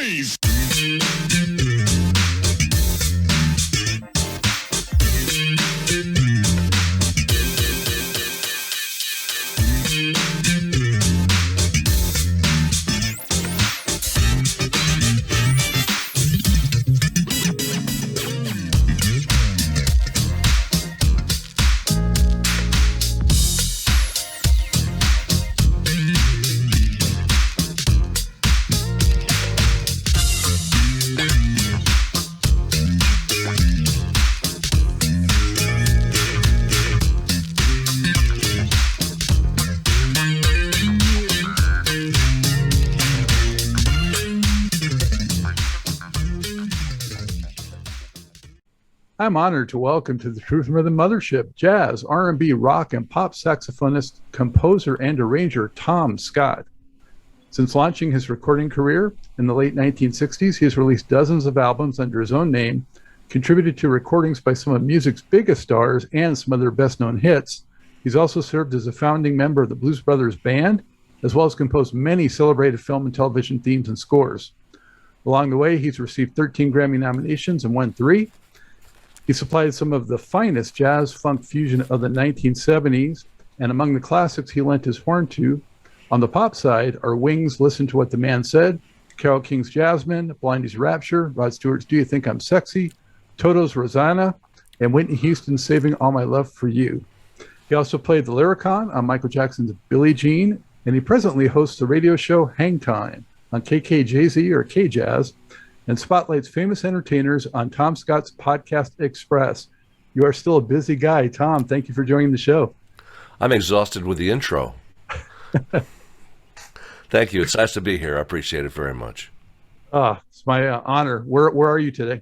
noise. I'm honored to welcome to the Truth Rhythm Mothership jazz, R&B, rock, and pop saxophonist, composer, and arranger Tom Scott. Since launching his recording career in the late 1960s, he has released dozens of albums under his own name, contributed to recordings by some of music's biggest stars and some of their best-known hits. He's also served as a founding member of the Blues Brothers Band, as well as composed many celebrated film and television themes and scores. Along the way, he's received 13 Grammy nominations and won 3. He supplied some of the finest jazz funk fusion of the 1970s, and among the classics he lent his horn to. On the pop side are Wings' Listen to What the Man Said, Carole King's Jazzman, Blondie's Rapture, Rod Stewart's Do You Think I'm Sexy, Toto's Rosanna, and Whitney Houston's Saving All My Love for You. He also played the lyricon on Michael Jackson's Billie Jean, and he presently hosts the radio show Hang Time on KKJZ or KJAZZ, and spotlights famous entertainers on Tom Scott's podcast Express. You are still a busy guy, Tom. Thank you for joining the show. I'm exhausted with the intro. Thank you. It's nice to be here. I appreciate it very much. It's my honor. Where are you today?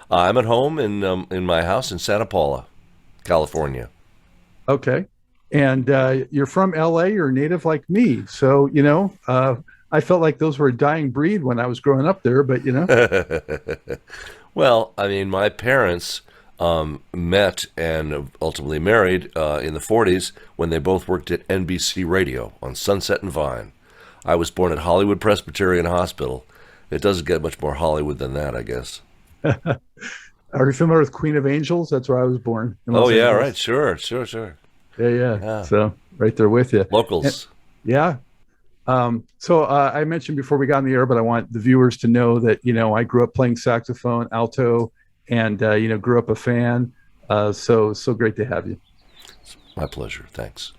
I'm at home in my house in Santa Paula, California. Okay. And you're from L.A. You're a native like me. So, I felt like those were a dying breed when I was growing up there, but Well, I mean, my parents met and ultimately married in the 40s when they both worked at NBC Radio on Sunset and Vine. I was born at Hollywood Presbyterian Hospital. It doesn't get much more Hollywood than that, I guess. Are you familiar with Queen of Angels? That's where I was born. Oh, yeah, right. Sure. Yeah. So right there with you. Locals. Yeah. So I mentioned before we got on the air, but I want the viewers to know that, I grew up playing saxophone, alto, and, grew up a fan. So great to have you. It's my pleasure. Thanks.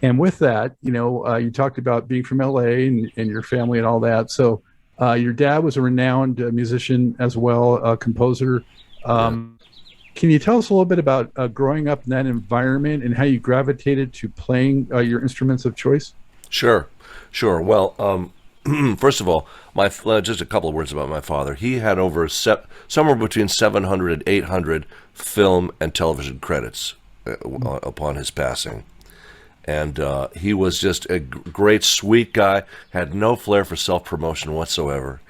And with that, you talked about being from LA and your family and all that. So your dad was a renowned musician as well, a composer. Can you tell us a little bit about growing up in that environment and how you gravitated to playing your instruments of choice? Sure. Well, first of all, just a couple of words about my father. He had over somewhere between 700 and 800 film and television credits upon his passing. And he was just a great, sweet guy, had no flair for self-promotion whatsoever.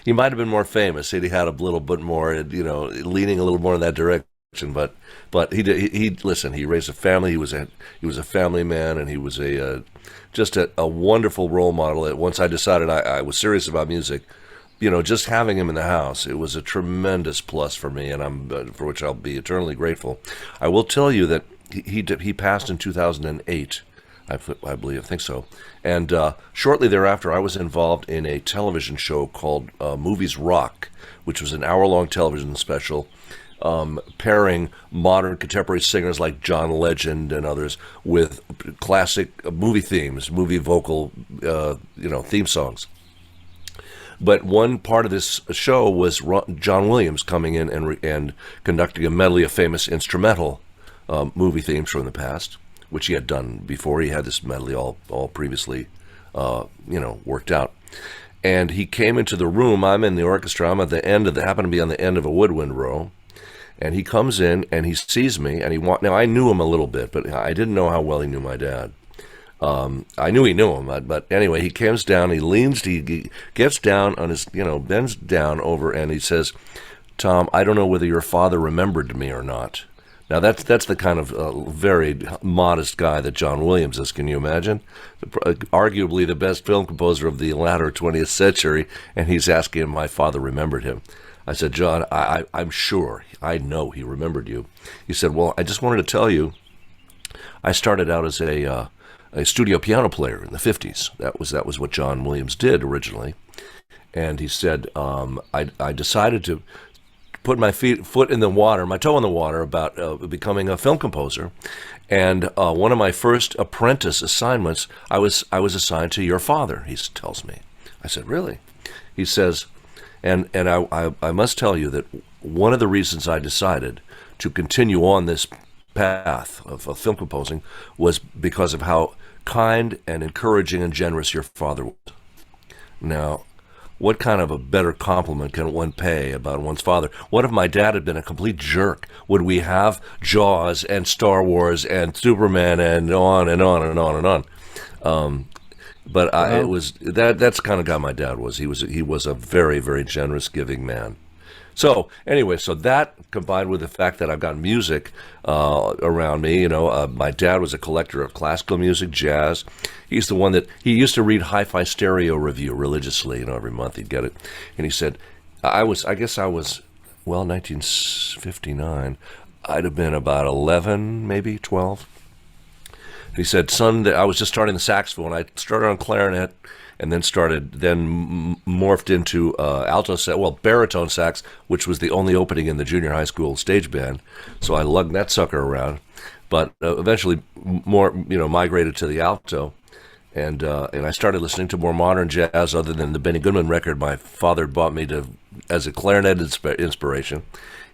He might have been more famous if he had a little bit more, leaning a little more in that direction. But he listen. He raised a family. He was a family man, and he was just a wonderful role model. Once I decided I was serious about music, just having him in the house, it was a tremendous plus for me, and for which I'll be eternally grateful. I will tell you that he passed in 2008. I think so. And shortly thereafter, I was involved in a television show called Movies Rock, which was an hour-long television special pairing modern contemporary singers like John Legend and others with classic movie themes, movie vocal, theme songs. But one part of this show was John Williams coming in and conducting a medley of famous instrumental movie themes from the past, which he had done before. He had this medley all previously, worked out. And he came into the room. I'm in the orchestra. I'm at the end happened to be on the end of a woodwind row. And he comes in and he sees me and now I knew him a little bit, but I didn't know how well he knew my dad. I knew he knew him, but anyway, he comes down, he gets down on his, bends down over and he says, "Tom, I don't know whether your father remembered me or not, Now that's the kind of very modest guy that John Williams is. Can you imagine? Arguably the best film composer of the latter 20th century, and he's asking if my father remembered him. I said, John, I'm sure, I know he remembered you. He said, well, I just wanted to tell you, I started out as a studio piano player in the 50s. That was what John Williams did originally. And he said, I decided to put my foot in the water, my toe in the water about becoming a film composer. And one of my first apprentice assignments, I was assigned to your father, he tells me. I said, really? He says, and I must tell you that one of the reasons I decided to continue on this path of film composing was because of how kind and encouraging and generous your father was. Now, what kind of a better compliment can one pay about one's father? What if my dad had been a complete jerk? Would we have Jaws and Star Wars and Superman and on and on and on and on? But it was that's the kind of guy my dad was. He was a very, very generous, giving man. So anyway, so that combined with the fact that I've got music around me, my dad was a collector of classical music, jazz. He's the one that he used to read Hi-Fi Stereo Review religiously, every month he'd get it. And he said, I guess I was 1959, I'd have been about 11, maybe 12. And he said, son, I was just starting the saxophone. I started on clarinet, and then morphed into baritone sax, which was the only opening in the junior high school stage band. So I lugged that sucker around, but eventually migrated to the alto, and I started listening to more modern jazz other than the Benny Goodman record my father bought me as a clarinet inspiration.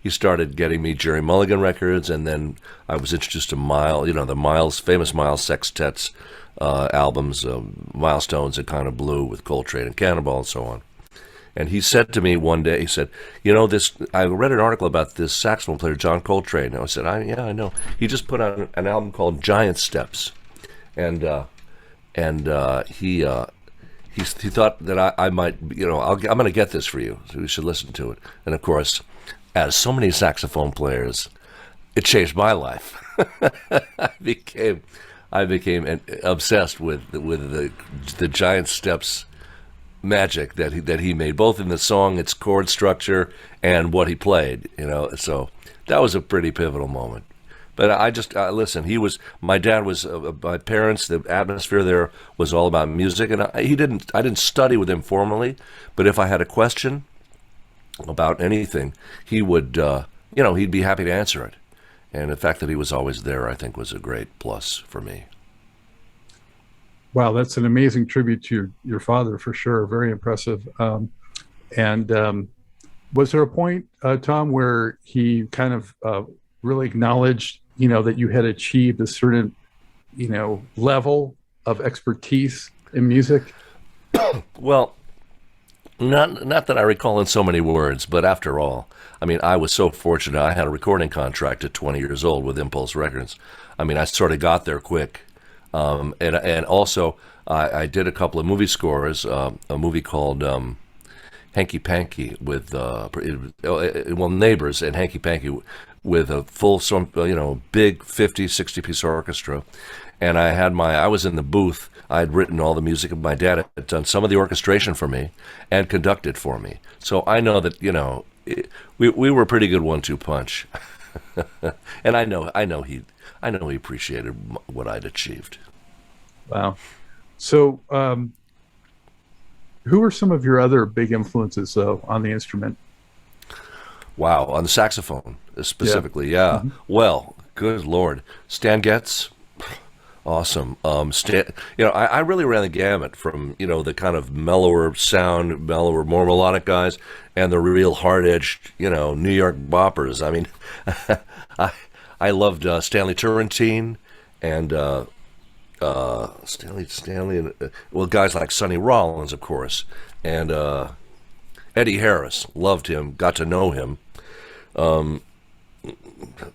He started getting me Jerry Mulligan records, and then I was introduced to the famous Miles sextets, albums, Milestones and Kind of Blue with Coltrane and Cannonball and so on. And he said to me one day, he said, I read an article about this saxophone player, John Coltrane. And I said, yeah, I know. He just put out an album called Giant Steps. And he thought that I might, I'm going to get this for you, so you should listen to it. And of course, as so many saxophone players, it changed my life. I became obsessed with the Giant Steps magic that he made, both in the song, its chord structure, and what he played. So that was a pretty pivotal moment. But I just listen. My dad was my parents. The atmosphere there was all about music, and I didn't study with him formally. But if I had a question about anything, he would he'd be happy to answer it. And the fact that he was always there, I think, was a great plus for me. Wow, that's an amazing tribute to your father, for sure. Very impressive. And was there a point, Tom, where he kind of really acknowledged, that you had achieved a certain, level of expertise in music? Well, not that I recall in so many words, but after all, I was so fortunate. I had a recording contract at 20 years old with Impulse Records. I sort of got there quick. And also, I did a couple of movie scores, a movie called Hanky Panky with, Neighbors and Hanky Panky with a full, big 50, 60-piece orchestra. And I was in the booth. I had written all the music. My dad had done some of the orchestration for me and conducted for me. So I know that, we were a pretty good 1-2 punch. And I know he appreciated what I'd achieved. Wow. So, who are some of your other big influences, though, on the instrument? Wow, on the saxophone specifically, yeah. Mm-hmm. Well, good Lord, Stan Getz, awesome. I really ran the gamut from the kind of mellower, more melodic guys, and the real hard-edged, New York boppers. I loved Stanley Turrentine and Stanley, and guys like Sonny Rollins, of course, and Eddie Harris. Loved him, got to know him.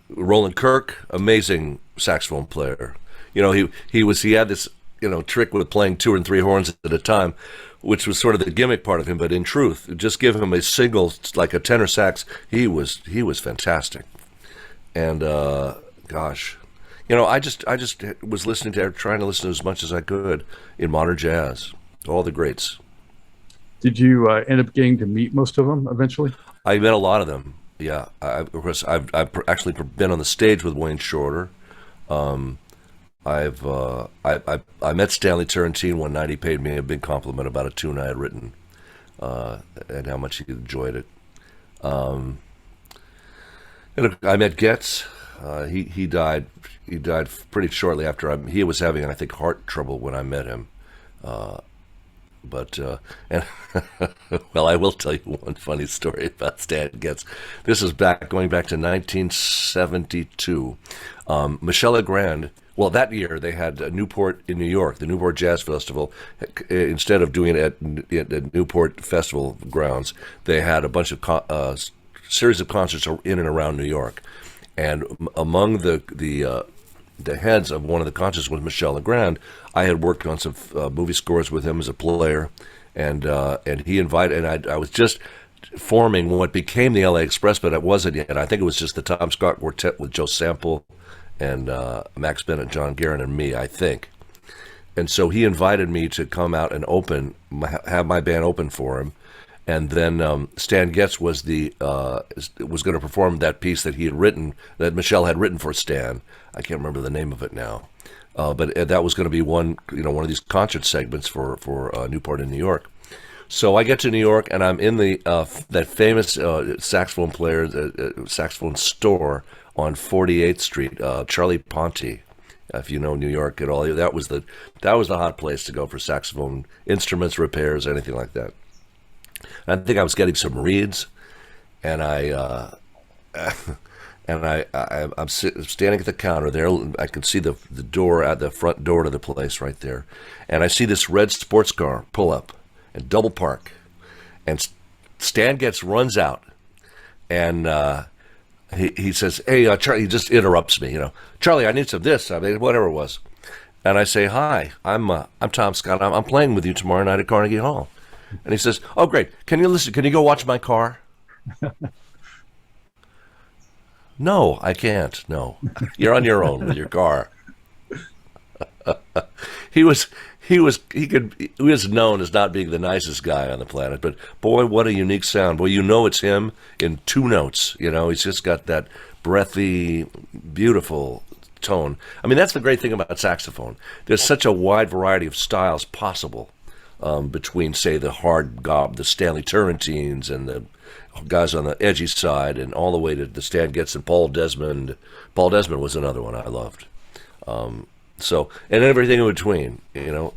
Roland Kirk, amazing saxophone player. He had this trick with playing 2 and 3 horns at a time, which was sort of the gimmick part of him. But in truth, just give him a single, like a tenor sax, he was fantastic. And gosh, I just was trying to listen to as much as I could in modern jazz, all the greats. Did you end up getting to meet most of them eventually? I met a lot of them. Yeah, of course, I've actually been on the stage with Wayne Shorter. I met Stanley Turrentine one night. He paid me a big compliment about a tune I had written, and how much he enjoyed it. And I met Getz. He died. He died pretty shortly after he was having, I think, heart trouble when I met him. And well, I will tell you one funny story about Stan Getz. This is going back to 1972. Michel Legrand. Well, that year they had Newport in New York, the Newport Jazz Festival. Instead of doing it at Newport Festival grounds, they had a bunch of series of concerts in and around New York. And among the heads of one of the concerts was Michel Legrand. I had worked on some movie scores with him as a player, and he invited, and I was just forming what became the LA Express, but it wasn't yet. I think it was just the Tom Scott Quartet with Joe Sample and Max Bennett, John Guerin, and me, I think. And so he invited me to come out and have my band open for him. And then Stan Getz was going to perform that piece that he had written, that Michel had written for Stan. I can't remember the name of it now, but that was going to be one of these concert segments for Newport in New York. So I get to New York, and I'm in that famous saxophone store on 48th Street, Charlie Ponte. If you know New York at all, that was the hot place to go for saxophone instruments, repairs, anything like that. I think I was getting some reeds, and I'm standing at the counter there. I can see the door at the front door to the place right there, and I see this red sports car pull up and double park, and Stan runs out, and he says, "Hey, Charlie," he just interrupts me, "Charlie, I need some this," whatever it was, and I say, "Hi, I'm Tom Scott. I'm playing with you tomorrow night at Carnegie Hall." And he says, "Oh, great. Can you listen? Can you go watch my car?" No, I can't. No, you're on your own with your car. He was known as not being the nicest guy on the planet, but boy, what a unique sound. Boy, it's him in two notes. He's just got that breathy, beautiful tone. I mean, that's the great thing about saxophone. There's such a wide variety of styles possible. Between, say, the hard gob, the Stanley Turrentines, and the guys on the edgy side, and all the way to the Stan Getz and Paul Desmond. Paul Desmond was another one I loved. And everything in between.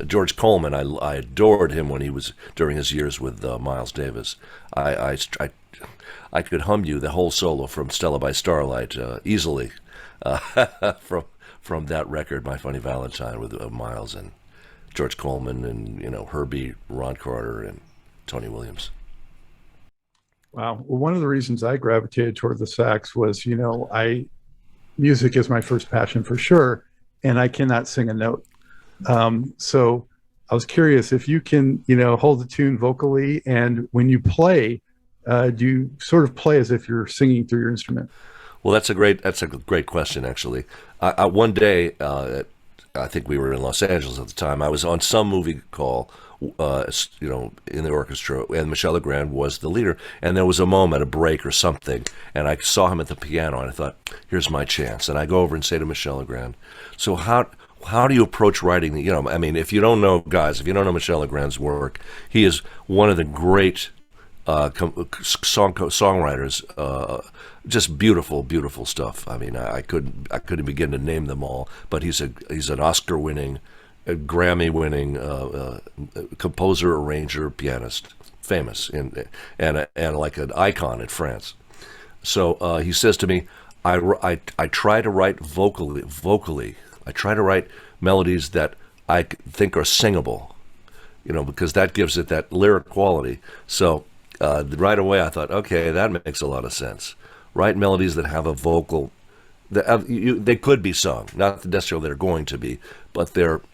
George Coleman, I adored him when he was during his years with Miles Davis. I could hum you the whole solo from Stella by Starlight easily from that record, My Funny Valentine, with Miles and George Coleman and, Herbie, Ron Carter, and Tony Williams. Wow. Well, one of the reasons I gravitated toward the sax was, music is my first passion for sure, and I cannot sing a note. So I was curious if you can, hold the tune vocally, and when you play, do you sort of play as if you're singing through your instrument? Well, that's a great question, actually. One day, I think we were in Los Angeles at the time. I was on some movie call, in the orchestra, and Michel Legrand was the leader. And there was a moment, a break or something, and I saw him at the piano, and I thought, here's my chance. And I go over and say to Michel Legrand, "So how do you approach writing? If you don't know, guys, if you don't know Michel Legrand's work, he is one of the great songwriters." Just beautiful, beautiful stuff. I mean, I couldn't begin to name them all, but he's an Oscar-winning, Grammy-winning composer, arranger, pianist, famous, and like an icon in France. So he says to me, I try to write vocally. I try to write melodies that I think are singable, because that gives it that lyric quality. So right away I thought, okay, that makes a lot of sense. Write melodies that have a vocal, they could be sung, not necessarily they're going to be, but you've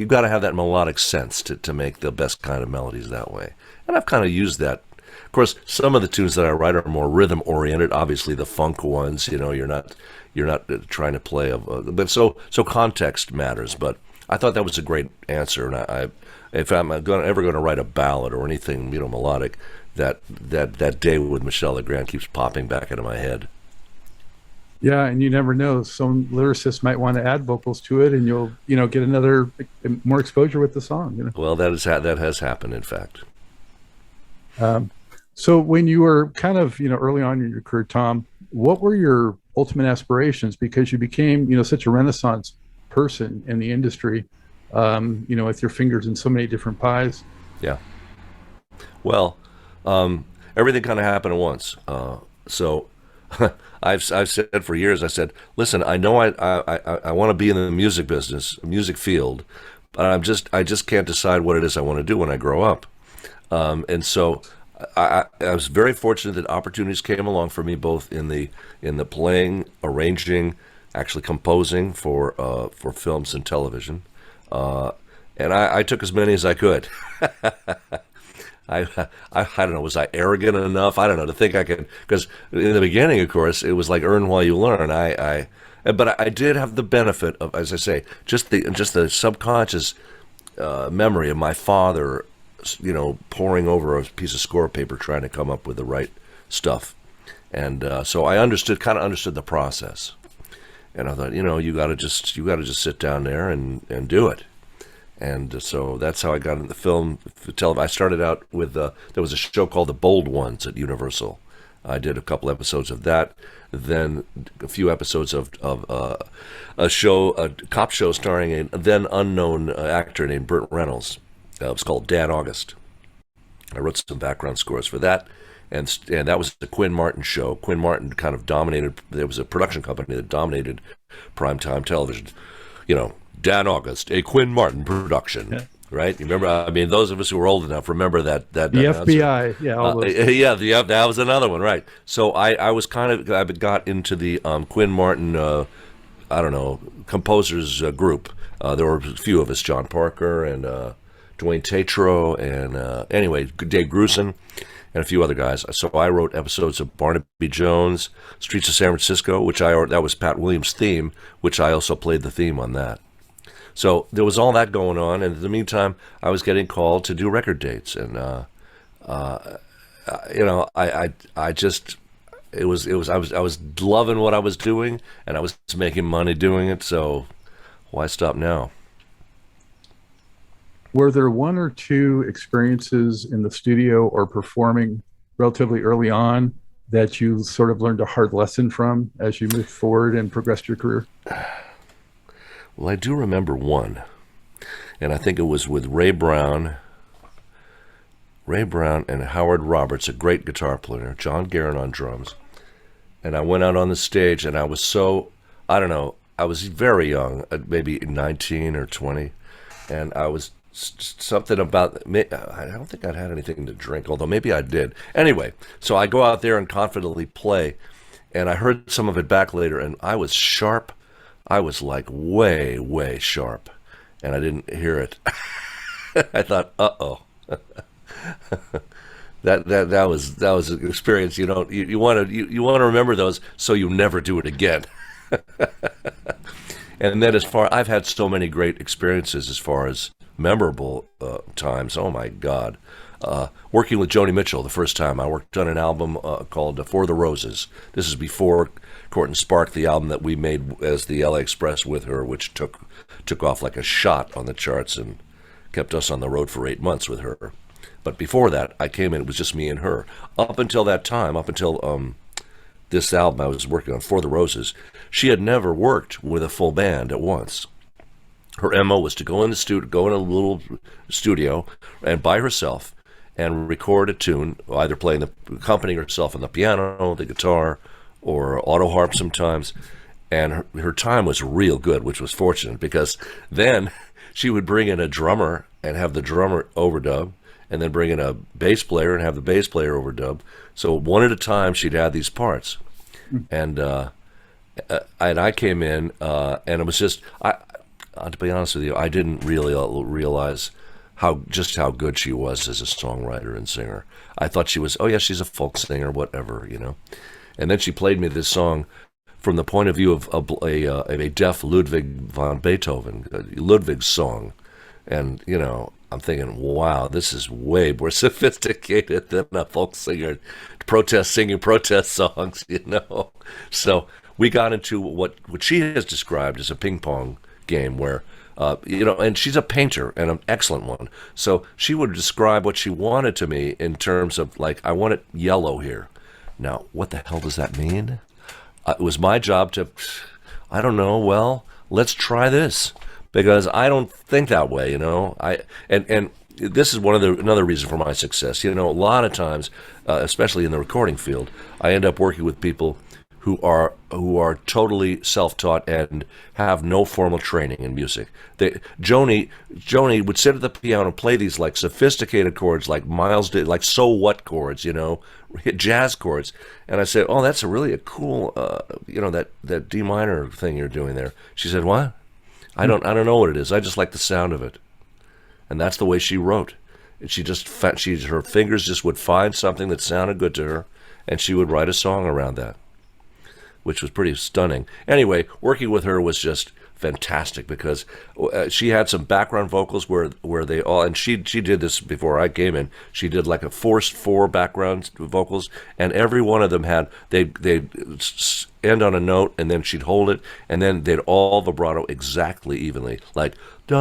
got to have that melodic sense to make the best kind of melodies that way. And I've kind of used that. Of course, some of the tunes that I write are more rhythm oriented. Obviously, the funk ones, you're not trying to play but so context matters. But I thought that was a great answer, and if I'm ever going to write a ballad or anything, melodic, that day with Michel Legrand keeps popping back into my head. Yeah, and you never know. Some lyricists might want to add vocals to it, and you'll get another more exposure with the song. Well, that has happened, in fact. So when you were kind of early on in your career, Tom, what were your ultimate aspirations? Because you became such a renaissance person in the industry, with your fingers in so many different pies. Yeah. Well, everything kind of happened at once. So. I've said for years, I said, listen, I know I want to be in the music business, music field, but I just can't decide what it is I want to do when I grow up. And so I was very fortunate that opportunities came along for me, both in the playing, arranging, actually composing for films and television, and I took as many as I could. I don't know, was I arrogant enough? I don't know, to think I could, because in the beginning, of course, it was like earn while you learn. But I did have the benefit of, as I say, just the subconscious memory of my father, poring over a piece of score paper trying to come up with the right stuff. And so I kind of understood the process. And I thought, you got to just sit down there and do it. And so that's how I got into film. I started out with, there was a show called The Bold Ones at Universal. I did a couple episodes of that, then a few episodes of a cop show starring a then unknown actor named Burt Reynolds. It was called Dan August. I wrote some background scores for that, and that was the Quinn Martin show. Quinn Martin kind of dominated. There was a production company that dominated primetime television. Dan August, a Quinn Martin production, yeah. Right? You remember? I mean, those of us who are old enough remember that. The FBI, yeah, all those that was another one, right? So I got into the Quinn Martin, composers group. There were a few of us: John Parker and Dwayne Tatro, and anyway, Dave Grusin, and a few other guys. So I wrote episodes of Barnaby Jones, Streets of San Francisco, that was Pat Williams' theme, which I also played the theme on that. So there was all that going on, and in the meantime, I was getting called to do record dates, and I was loving what I was doing, and I was making money doing it. So why stop now? Were there one or two experiences in the studio or performing relatively early on that you sort of learned a hard lesson from as you moved forward and progressed your career? Well, I do remember one, and I think it was with Ray Brown and Howard Roberts, a great guitar player, John Guerin on drums. And I went out on the stage, and I was I was very young, maybe 19 or 20, and I was something about, I don't think I'd had anything to drink, although maybe I did. Anyway, so I go out there and confidently play, and I heard some of it back later, and I was sharp. I was like way, way sharp, and I didn't hear it. I thought, uh-oh. that was an experience. You want to remember those so you never do it again. And then I've had so many great experiences as far as memorable times. Oh my God. Working with Joni Mitchell the first time, I worked on an album called For the Roses. This is before Court and Spark, the album that we made as the LA Express with her, which took off like a shot on the charts and kept us on the road for 8 months with her. But before that, I came in, it was just me and her. Up until that time, this album I was working on, For the Roses, she had never worked with a full band at once. Her MO was to go in a little studio and by herself and record a tune, either accompanying herself on the piano, the guitar, or auto harp sometimes. And her time was real good, which was fortunate, because then she would bring in a drummer and have the drummer overdub, and then bring in a bass player and have the bass player overdub. So one at a time, she'd add these parts. And I came in, and it was just, to be honest with you, I didn't really realize how good she was as a songwriter and singer. I thought she was, oh yeah, she's a folk singer, whatever, you know. And then she played me this song from the point of view of a deaf Ludwig van Beethoven, Ludwig's song. And, you know, I'm thinking, wow, this is way more sophisticated than a folk singer singing protest songs, you know. So we got into what she has described as a ping pong game where, you know, and she's a painter and an excellent one. So she would describe what she wanted to me in terms of, like, I want it yellow here. Now, what the hell does that mean? It was my job to, I don't know, well, let's try this. Because I don't think that way, you know. And this is another reason for my success. You know, a lot of times, especially in the recording field, I end up working with people who are totally self-taught and have no formal training in music. Joni would sit at the piano and play these like sophisticated chords, like Miles did, like so what chords, you know, hit jazz chords. And I said, oh, that's a cool, you know, that D minor thing you're doing there. She said, what? I don't know what it is. I just like the sound of it, and that's the way she wrote. She her fingers just would find something that sounded good to her, and she would write a song around that, which was pretty stunning. Anyway, working with her was just fantastic because she had some background vocals where they all, and she did this before I came in. She did like a forced 4 background vocals, and every one of them had they'd end on a note, and then she'd hold it, and then they'd all vibrato exactly evenly, like da,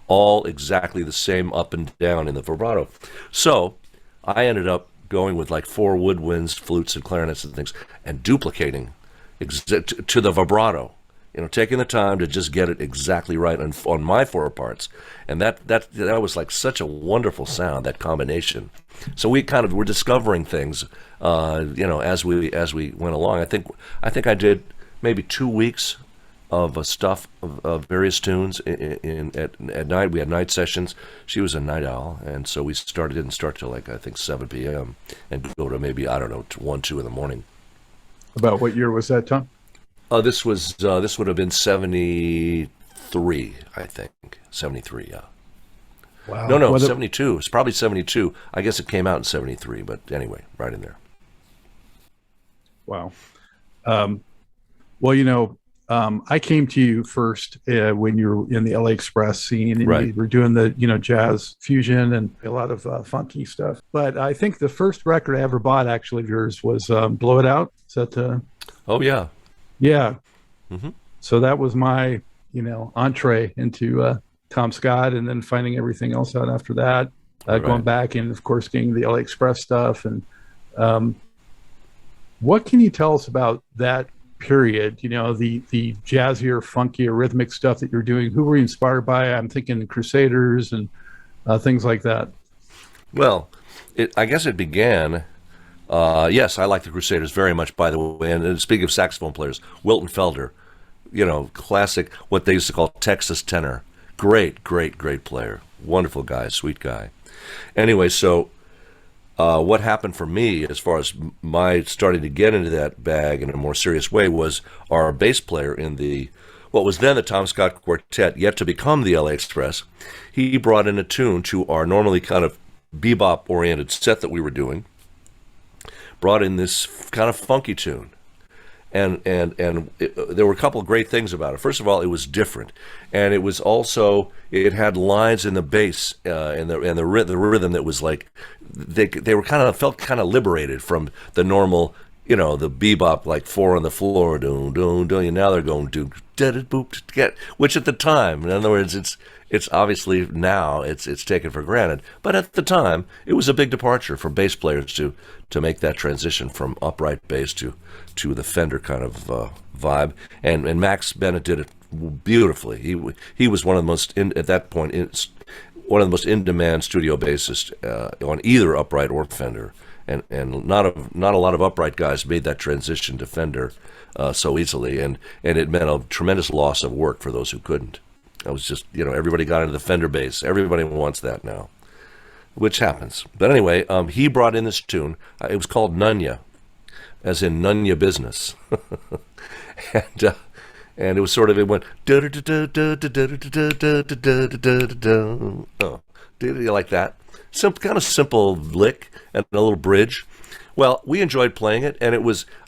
all exactly the same up and down in the vibrato. So I ended up going with like 4 woodwinds, flutes, and clarinets and things, and duplicating to the vibrato, you know, taking the time to just get it exactly right on my 4 parts, and that was like such a wonderful sound, that combination. So we kind of were discovering things, you know, as we went along. I think I did maybe 2 weeks of stuff of various tunes at night. We had night sessions. She was a night owl, and so we didn't start till like I think 7 p.m. and go to maybe, I don't know, 1, 2 in the morning. About what year was that, Tom? This would have been 73, I think. 73, yeah. Wow. No, 72. It's probably 72. I guess it came out in 73, but anyway, right in there. Wow. Well, you know, I came to you first when you were in the LA Express scene, and right. You were doing the, you know, jazz fusion and a lot of funky stuff. But I think the first record I ever bought, actually, of yours was "Blow It Out." Is that? Oh yeah. Yeah. Mm-hmm. So that was my, you know, entree into Tom Scott, and then finding everything else out after that. Right. Going back and, of course, getting the LA Express stuff. And what can you tell us about that period, you know, the jazzier, funkier, rhythmic stuff that you're doing? Who were you inspired by? I'm thinking Crusaders and things like that. Well, I guess it began, yes, I like the Crusaders very much, by the way. And speaking of saxophone players, Wilton Felder, you know, classic, what they used to call Texas tenor. Great player. Wonderful guy, sweet guy. Anyway, so what happened for me as far as my starting to get into that bag in a more serious way was our bass player in what was then the Tom Scott Quartet, yet to become the LA Express. He brought in a tune to our normally kind of bebop-oriented set that we were doing, brought in this kind of funky tune. And there were a couple of great things about it. First of all, it was different, and it was also, it had lines in the bass and the rhythm that was like they were felt kind of liberated from the normal, you know, the bebop, like 4 on the floor, doon doon doon. And now they're going do da da boop get, which at the time, in other words, it's obviously now it's taken for granted, but at the time it was a big departure for bass players to make that transition from upright bass to the Fender kind of vibe, and Max Bennett did it beautifully. He was one of the most at that point one of the most in-demand studio bassists on either upright or Fender, and not a lot of upright guys made that transition to Fender so easily, and it meant a tremendous loss of work for those who couldn't. It was just, you know, everybody got into the Fender bass. Everybody wants that now, which happens. But anyway, he brought in this tune. It was called Nunya, as in Nunya Business. and it was sort of, it went, oh, like that. Kind of simple lick and a little bridge. Well, we enjoyed playing it, and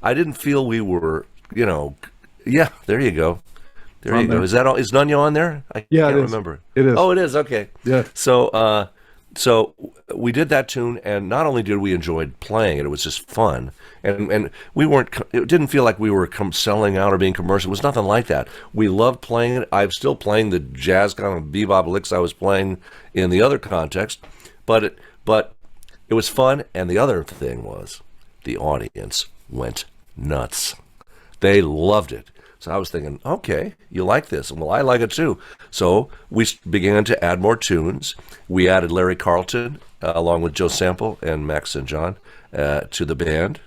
I didn't feel we were, yeah, there you go. There you go. Is that all? Is Nunya on there? I can't remember. It is. Oh, it is. Okay. Yeah. So we did that tune, and not only did we enjoy playing it, it was just fun, and we weren't. It didn't feel like we were selling out or being commercial. It was nothing like that. We loved playing it. I'm still playing the jazz kind of bebop licks I was playing in the other context, but it was fun. And the other thing was, the audience went nuts. They loved it. So I was thinking, okay, you like this. Well, I like it too. So we began to add more tunes. We added Larry Carlton, along with Joe Sample and Max and John, to the band.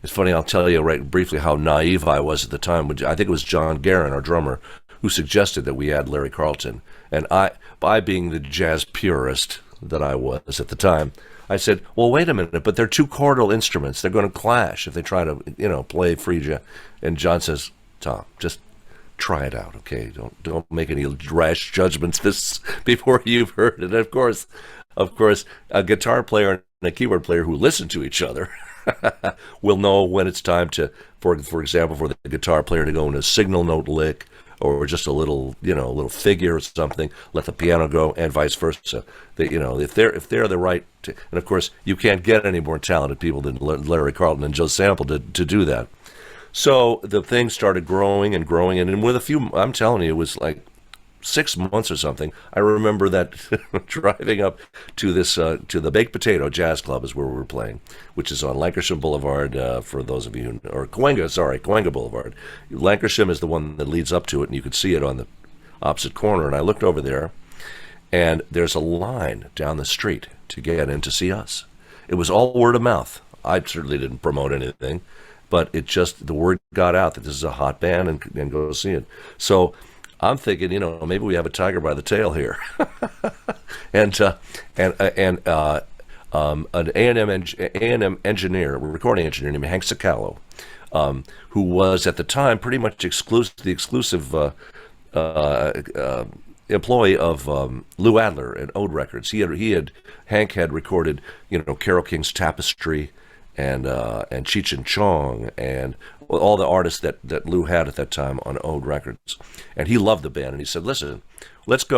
It's funny, I'll tell you right briefly how naive I was at the time. I think it was John Guerin, our drummer, who suggested that we add Larry Carlton. And by being the jazz purist that I was at the time, I said, well, wait a minute, but they're two chordal instruments. They're going to clash if they try to, play free jazz. And John says, Tom, just try it out, okay? Don't make any rash judgments before you've heard it. And of course, a guitar player and a keyboard player who listen to each other will know when it's time to, for example, for the guitar player to go in a signal note lick, or just a little figure or something, let the piano go, and vice versa. If they're the right, and of course you can't get any more talented people than Larry Carlton and Joe Sample to do that. So the thing started growing and growing, and with a few, I'm telling you, it was like 6 months or something. I remember that driving up to to the Baked Potato Jazz Club is where we were playing, which is on Lancashire Boulevard, for those of you, or Cahuenga Boulevard. Lancashire is the one that leads up to it, and you could see it on the opposite corner. And I looked over there, and there's a line down the street to get in to see us. It was all word of mouth. I certainly didn't promote anything, but the word got out that this is a hot band, and go see it. So I'm thinking, maybe we have a tiger by the tail here, and an A&M engineer, recording engineer named Hank Sicalo, who was at the time pretty much the exclusive employee of Lou Adler at Ode Records. Hank had recorded, Carole King's Tapestry, and Cheech and Chong, and all the artists that Lou had at that time on Ode Records. And he loved the band, and he said, listen, let's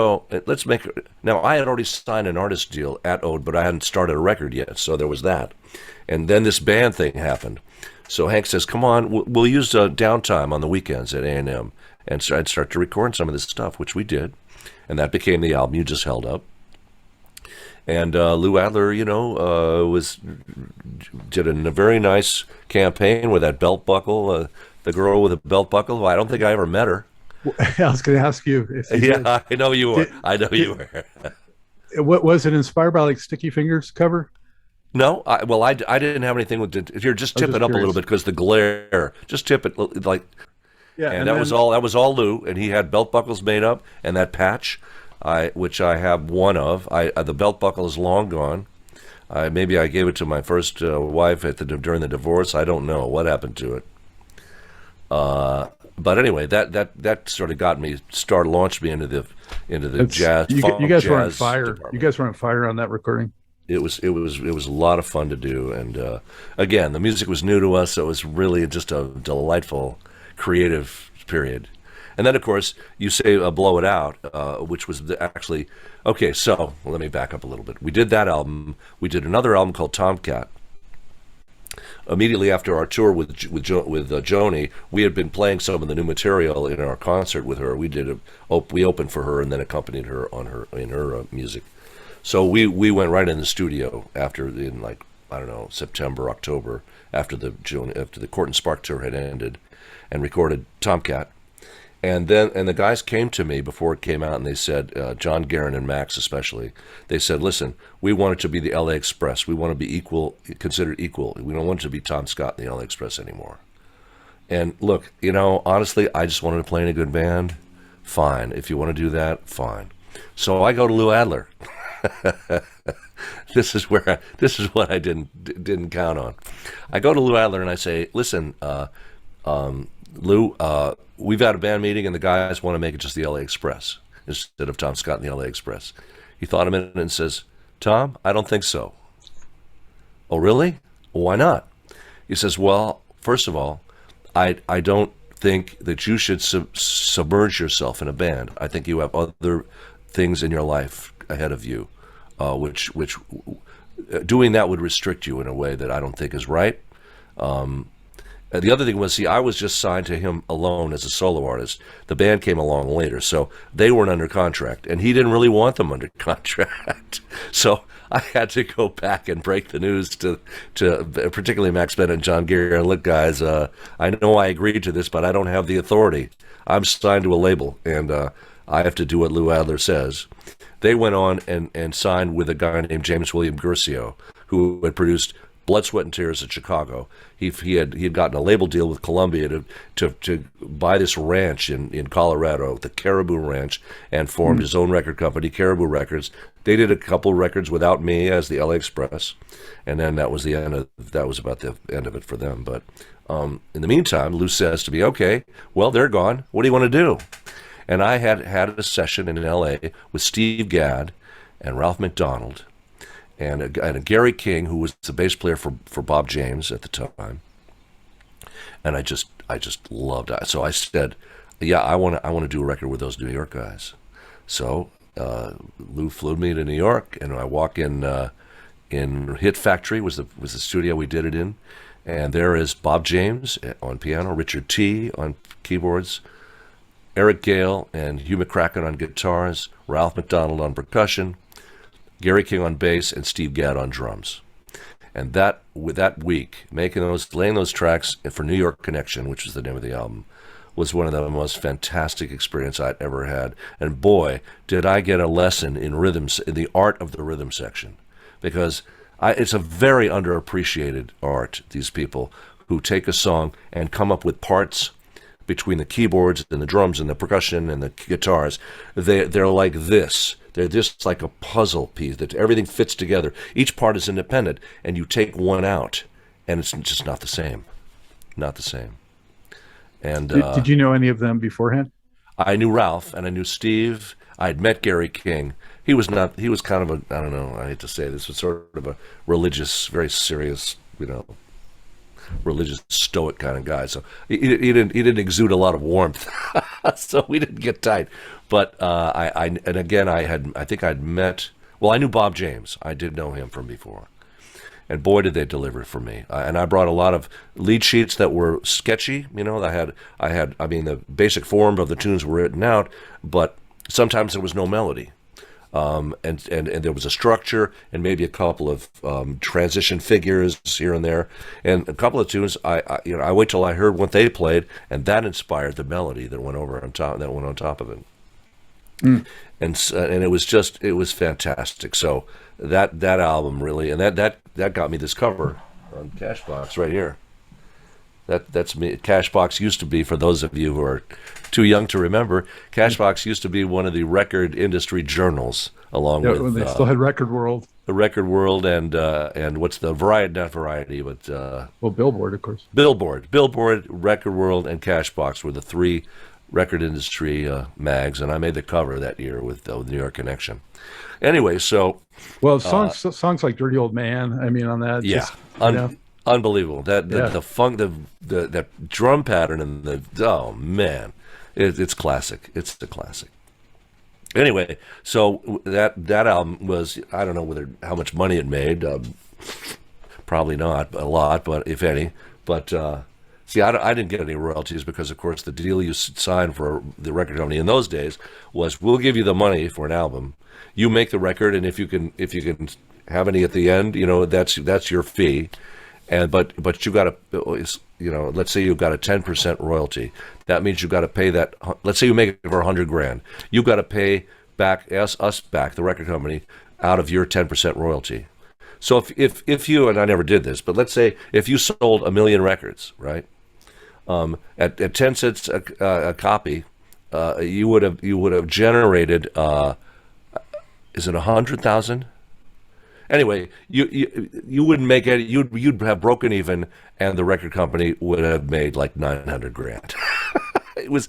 make it. Now, I had already signed an artist deal at Ode, but I hadn't started a record yet, so there was that. And then this band thing happened. So Hank says, come on, we'll use downtime on the weekends at A&M, and so I'd start to record some of this stuff, which we did. And that became the album you just held up. And Lou Adler, did a very nice campaign with that belt buckle, the girl with a belt buckle. I don't think I ever met her. I was going to ask you if you did. I know you were. You were. What was it inspired by, like Sticky Fingers cover? No, I didn't have anything with it. Here, just tip it up a little bit because the glare. Just tip it like. Yeah, and that was all. That was all Lou, and he had belt buckles made up, and that patch, which I have one of. The belt buckle is long gone. Maybe I gave it to my first wife during the divorce. I don't know what happened to it. But anyway, that sort of launched me into the jazz. You guys were on fire. Department. You guys were on fire on that recording. It was a lot of fun to do, and again, the music was new to us, so it was really just a delightful, creative period. And then, of course, you say Blow It Out, which was actually... Okay, so let me back up a little bit. We did that album. We did another album called Tomcat. Immediately after our tour with Joni, we had been playing some of the new material in our concert with her. We opened for her and then accompanied her in her music. So we went right in the studio September, October, after the Court and Spark tour had ended, and recorded Tomcat. And the guys came to me before it came out, and they said, John Guerin and Max especially, they said, listen, we want it to be the LA Express. We want to be considered equal. We don't want it to be Tom Scott and the LA Express anymore. And look, honestly, I just wanted to play in a good band. Fine. If you want to do that, fine. So I go to Lou Adler. This is what I didn't count on. I go to Lou Adler and I say, listen, Lou, we've had a band meeting and the guys want to make it just the LA Express instead of Tom Scott and the LA Express. He thought a minute and says, Tom, I don't think so. Oh, really? Well, why not? He says, well, first of all, I don't think that you should submerge yourself in a band. I think you have other things in your life ahead of you, which doing that would restrict you in a way that I don't think is right. The other thing was, see, I was just signed to him alone as a solo artist. The band came along later, so they weren't under contract, and he didn't really want them under contract. So I had to go back and break the news to particularly Max Bennett and John Gear. And look, guys, I know I agreed to this, but I don't have the authority. I'm signed to a label, and I have to do what Lou Adler says. They went on and signed with a guy named James William Guercio, who had produced Blood, Sweat, and Tears in Chicago. He had gotten a label deal with Columbia to buy this ranch in Colorado, the Caribou Ranch, and formed his own record company, Caribou Records. They did a couple records without me as the LA Express, and then that was about the end of it for them. But in the meantime, Lou says to me, "Okay, well, they're gone. What do you want to do?" And I had a session in LA with Steve Gadd and Ralph McDonald and a Gary King, who was the bass player for Bob James at the time. And I just loved it. So I said, yeah, I want to do a record with those New York guys. So Lou flew me to New York, and I walk in Hit Factory was the studio we did it in, and there is Bob James on piano, Richard T on keyboards, Eric Gale and Hugh McCracken on guitars, Ralph McDonald on percussion, Gary King on bass, and Steve Gadd on drums. And with that week, laying those tracks for New York Connection, which was the name of the album, was one of the most fantastic experiences I'd ever had. And boy, did I get a lesson in rhythms, in the art of the rhythm section, because it's a very underappreciated art. These people who take a song and come up with parts between the keyboards and the drums and the percussion and the guitars. They're like this. They're just like a puzzle piece that everything fits together. Each part is independent, and you take one out, and it's just not the same. Not the same. And did you know any of them beforehand? I knew Ralph, and I knew Steve. I'd met Gary King. He was kind of a, I don't know, I hate to say this, was sort of a religious, very serious, religious stoic kind of guy. So he didn't exude a lot of warmth. So we didn't get tight. But I knew Bob James. I did know him from before. And boy, did they deliver for me. And I brought a lot of lead sheets that were sketchy. The basic form of the tunes were written out, but sometimes there was no melody. And there was a structure and maybe a couple of transition figures here and there, and a couple of tunes. I wait till I heard what they played, and that inspired the melody that went on top of it. And it was fantastic. So that album really, and that got me this cover on Cashbox right here. That's me. Cashbox used to be, for those of you who are too young to remember, Cashbox used to be one of the record industry journals, along with when they still had Record World. The Record World and what's the Variety, not Variety, but Billboard, of course. Billboard, Record World, and Cashbox were the three record industry mags, and I made the cover that year with the New York Connection. Anyway, so songs like "Dirty Old Man," I mean, on that, unbelievable. The funk, that drum pattern, and oh man, it's classic. It's the classic. Anyway, so that album was, I don't know how much money it made. Probably not a lot, but if any. But see, I didn't get any royalties because, of course, the deal you signed for the record company in those days was, we'll give you the money for an album, you make the record, and if you can have any at the end, that's your fee. And but you got to, let's say you've got a 10% royalty. That means you got to pay that. Let's say you make it for $100,000. You got to pay back us back, the record company, out of your 10% royalty. So if you, and I never did this, but let's say if you sold 1 million records, right? At 10 cents a copy, you would have generated. Is it 100,000? Anyway, you wouldn't make any. You'd have broken even, and the record company would have made like $900,000. It was,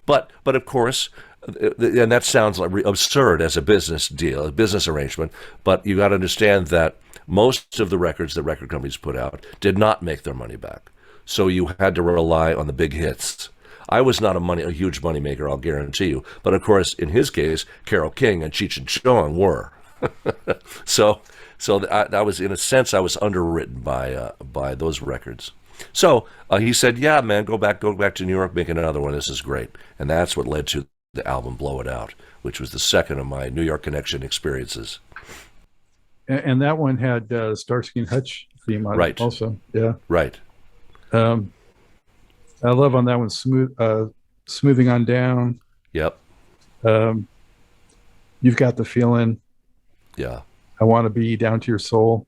but of course, and that sounds like absurd as a business deal, a business arrangement. But you got to understand that most of the records that record companies put out did not make their money back, so you had to rely on the big hits. I was not a huge money maker, I'll guarantee you. But of course, in his case, Carole King and Cheech and Chong were. So I was, in a sense, I was underwritten by those records. So he said, "Yeah, man, go back to New York, make another one. This is great." And that's what led to the album "Blow It Out," which was the second of my New York Connection experiences. And that one had Starsky and Hutch theme on it also. Yeah. Right. I love on that one, Smoothing On Down. Yep. You've Got the Feeling. Yeah. I Want to Be, Down to Your Soul.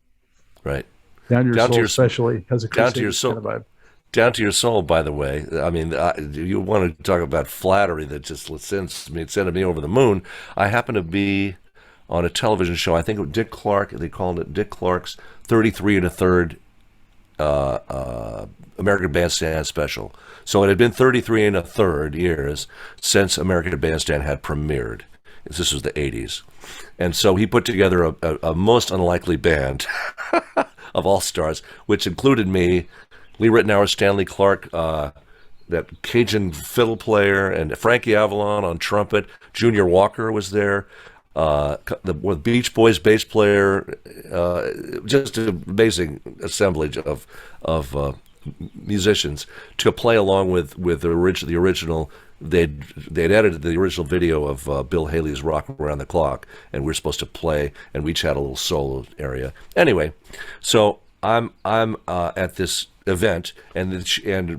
Right. Down to Your Soul especially has a Down to Your Soul kind of vibe. Down to Your Soul, by the way. I mean, you want to talk about flattery that just sends me over the moon. I happen to be on a television show, I think of Dick Clark, they called it Dick Clark's 33 1/3 American Bandstand special. So it had been 33 1/3 years since American Bandstand had premiered. This was the 80s. And so he put together a most unlikely band of all-stars, which included me, Lee Ritenour, Stanley Clarke, that Cajun fiddle player, and Frankie Avalon on trumpet. Junior Walker was there. The Beach Boys bass player, just an amazing assemblage of musicians to play along with the original. They'd edited the original video of Bill Haley's "Rock Around the Clock," and we were supposed to play, and we each had a little solo area. Anyway, so I'm at this event, and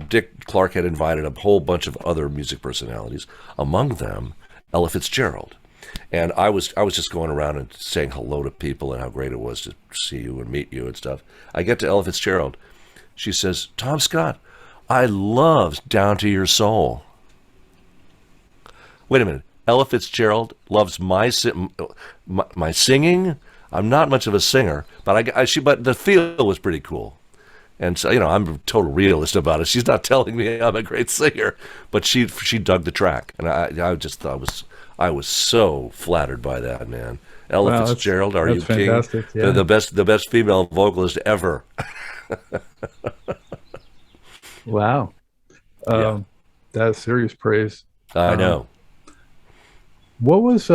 Dick Clark had invited a whole bunch of other music personalities, among them Ella Fitzgerald. And I was just going around and saying hello to people and how great it was to see you and meet you and stuff. I get to Ella Fitzgerald. She says, "Tom Scott, I love Down to Your Soul." Wait a minute. Ella Fitzgerald loves my singing? I'm not much of a singer, but but the feel was pretty cool. And so, I'm a total realist about it. She's not telling me I'm a great singer, but she dug the track, and I just thought I was so flattered by that, man. Ella Fitzgerald, are you king? Yeah. The best female vocalist ever. Wow. That's serious praise. I know. What was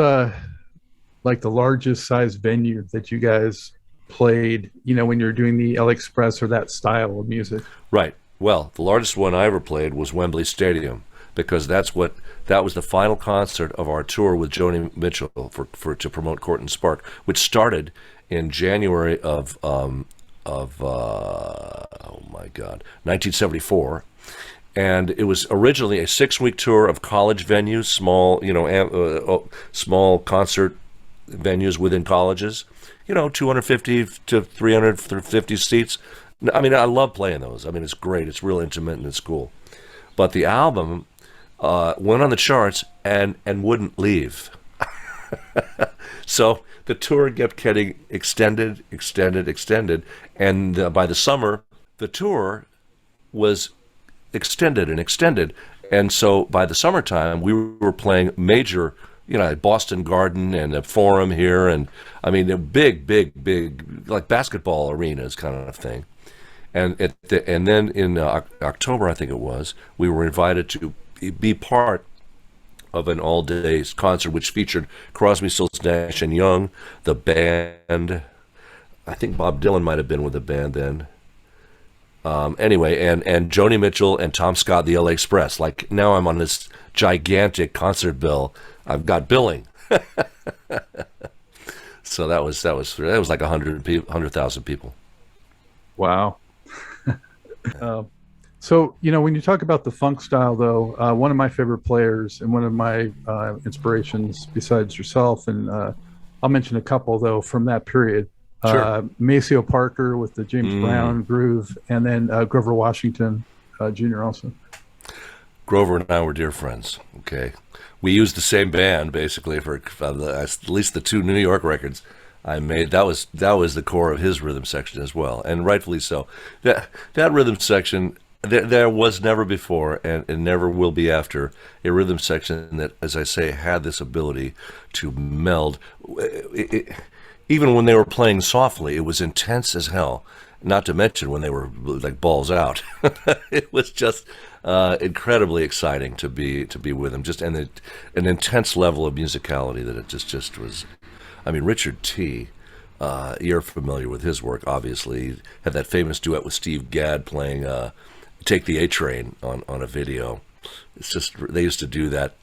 like the largest size venue that you guys played, when you're doing the L Express or that style of music? Right. Well, the largest one I ever played was Wembley Stadium, because that was the final concert of our tour with Joni Mitchell to promote Court and Spark, which started in January of 1974. And it was originally a 6-week tour of college venues, small concert venues within colleges, 250 to 350 seats. I mean, I love playing those. I mean, it's great. It's real intimate and it's cool. But the album went on the charts and wouldn't leave. So the tour kept getting extended, and by the summer, the tour was extended. And so by the summertime, we were playing major, at Boston Garden and the Forum here, and I mean, a big, like basketball arenas kind of thing. And then in October, I think it was, we were invited to be part of an all-day concert which featured Crosby, Stills, Nash and Young, the band. I think Bob Dylan might have been with the band then. Anyway, and Joni Mitchell and Tom Scott, the LA Express. Like, now I'm on this gigantic concert bill. I've got billing. So that was like 100,000 people. Wow. So, when you talk about the funk style, though, one of my favorite players and one of my inspirations besides yourself, and I'll mention a couple, though, from that period. Sure. Maceo Parker with the James Brown groove, and then Grover Washington Jr. also. Grover and I were dear friends. Okay, we used the same band basically for at least the 2 New York records I made. That was the core of his rhythm section as well, and rightfully so. That rhythm section There was never before, and never will be after, a rhythm section that, as I say, had this ability to meld. Even when they were playing softly, it was intense as hell. Not to mention when they were like balls out. It was just incredibly exciting to be with them. Just an intense level of musicality that it just was. I mean, Richard T. You're familiar with his work, obviously. He had that famous duet with Steve Gadd playing "Take the A Train" on a video. It's just they used to do that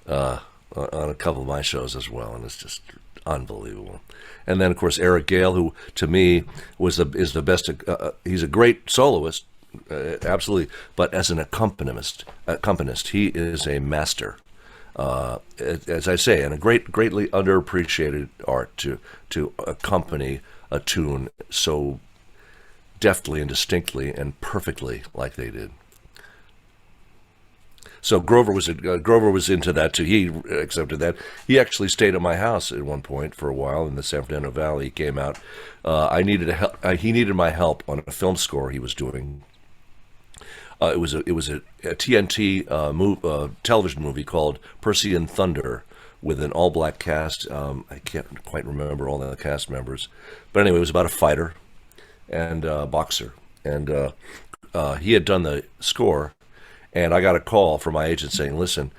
on a couple of my shows as well, and it's just unbelievable. And then, of course, Eric Gale, who to me is the best. He's a great soloist, absolutely, but as an accompanist, he is a master. As I say, and a greatly underappreciated art to accompany a tune so deftly and distinctly and perfectly like they did. So Grover was into that too. He accepted that. He actually stayed at my house at one point for a while in the San Fernando Valley. He came out. He needed my help on a film score he was doing. It was a TNT television movie called Percy and Thunder with an all-black cast. I can't quite remember all the cast members, but anyway, it was about a fighter and a boxer, and he had done the score. And I got a call from my agent saying, "Listen,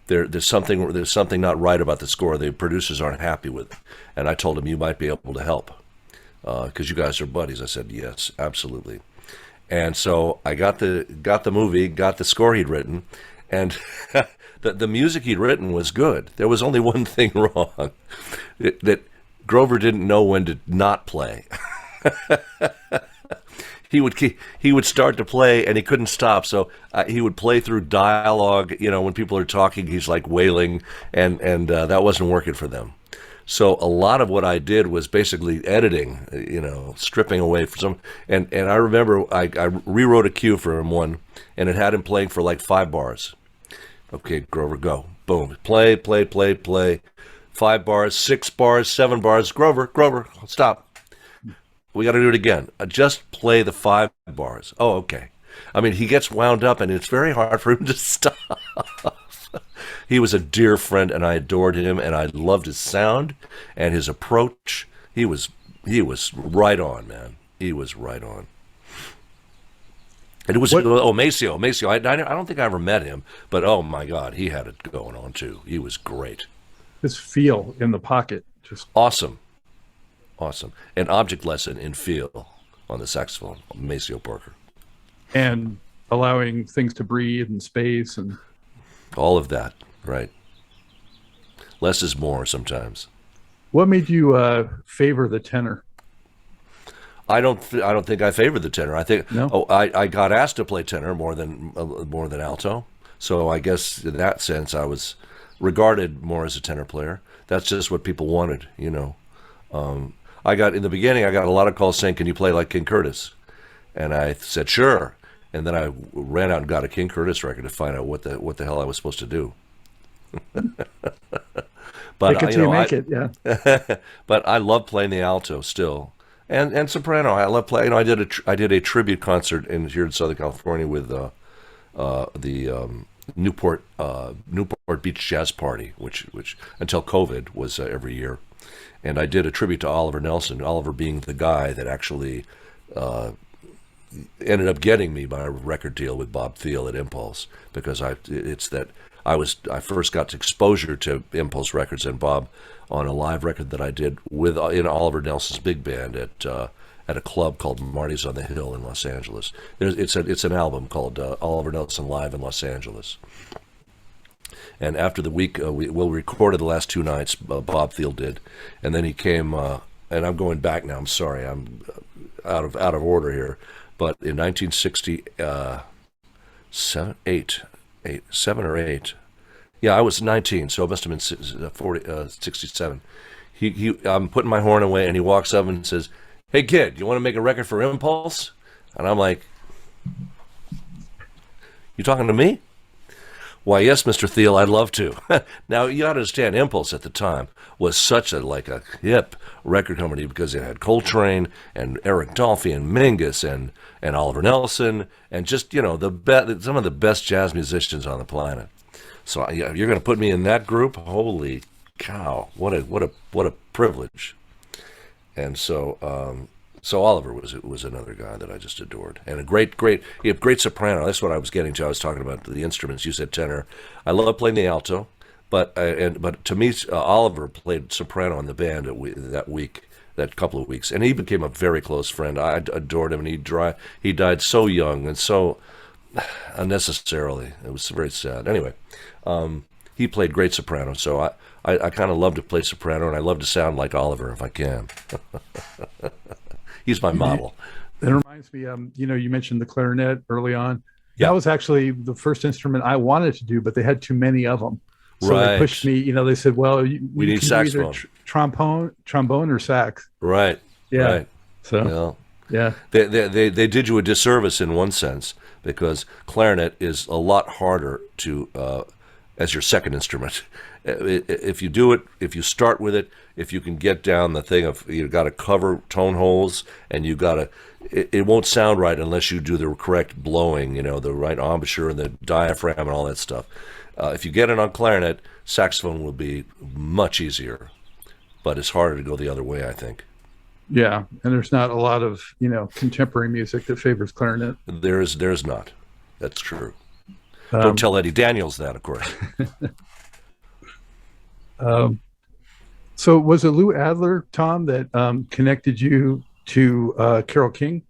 there's something not right about the score. The producers aren't happy with it." And I told him, "You might be able to help because you guys are buddies." I said, "Yes, absolutely." And so I got the movie, got the score he'd written, and the music he'd written was good. There was only one thing wrong, that Grover didn't know when to not play. He would start to play and he couldn't stop, so he would play through dialogue. You know, when people are talking, he's like wailing, and that wasn't working for them. So a lot of what I did was basically editing, stripping away from some. And I remember I rewrote a cue for him one, and it had him playing for like 5 bars. Okay, Grover, go, boom, play. 5 bars, 6 bars, 7 bars. Grover, stop. We got to do it again. Just play the 5 bars. Oh, okay. I mean, he gets wound up, and it's very hard for him to stop. He was a dear friend, and I adored him, and I loved his sound and his approach. He was right on, man. He was right on. And it was Maceo. I don't think I ever met him, but oh my God, he had it going on too. He was great. His feel in the pocket, just awesome. An object lesson in feel on the saxophone, Maceo Parker. And allowing things to breathe in space and all of that, right. Less is more sometimes. What made you favor the tenor? I don't think I favor the tenor. I think no? I got asked to play tenor more than alto. So I guess in that sense I was regarded more as a tenor player. That's just what people wanted, in the beginning, I got a lot of calls saying, "Can you play like King Curtis?" And I said, "Sure." And then I ran out and got a King Curtis record to find out what the hell I was supposed to do. But make it, yeah. But I love playing the alto still, and soprano. I love playing. I did a tribute concert here in Southern California with the Newport Beach Jazz Party, which until COVID was every year. And I did a tribute to Oliver Nelson, Oliver being the guy that actually ended up getting me my record deal with Bob Thiel at Impulse, because I first got exposure to Impulse Records and Bob on a live record that I did in Oliver Nelson's big band at a club called Marty's on the Hill in Los Angeles. It's an album called Oliver Nelson Live in Los Angeles. And after the week, we recorded the last 2 nights, Bob Thiel did. And then he came, and I'm going back now, I'm sorry, I'm out of order here. But in 1967, 7 or 8, yeah, I was 19, so it must have been 67. I'm putting my horn away, and he walks up and says, "Hey, kid, you want to make a record for Impulse?" And I'm like, "You talking to me?" Why, yes, Mr. Thiel, I'd love to. Now, you got to understand, Impulse at the time was such a hip record company because it had Coltrane and Eric Dolphy and Mingus and Oliver Nelson and just, some of the best jazz musicians on the planet. So you're going to put me in that group? Holy cow! What a privilege. And so Oliver was another guy that I just adored, and a great soprano. That's what I was getting to. I was talking about the instruments. You said tenor. I love playing the alto, but to me, Oliver played soprano in the band that couple of weeks, and he became a very close friend. I adored him, and he died so young and so unnecessarily. It was very sad. Anyway, he played great soprano, so I kind of love to play soprano, and I love to sound like Oliver if I can. He's my model. That reminds me, you mentioned the clarinet early on. Yeah. That was actually the first instrument I wanted to do, but they had too many of them. So Right. they pushed me, they said, well, We need can saxophone. do either trombone or sax. Right. Yeah. Right. So, yeah. They did you a disservice in one sense because clarinet is a lot harder to as your second instrument. If you start with it, if you can get down the thing of you got to cover tone holes and it won't sound right unless you do the correct blowing, the right embouchure and the diaphragm and all that stuff. If you get it on clarinet, saxophone will be much easier, but it's harder to go the other way, I think. Yeah. And there's not a lot of, contemporary music that favors clarinet. There's not. That's true. Don't tell Eddie Daniels that, of course. So was it Lou Adler, Tom, that connected you to Carole King?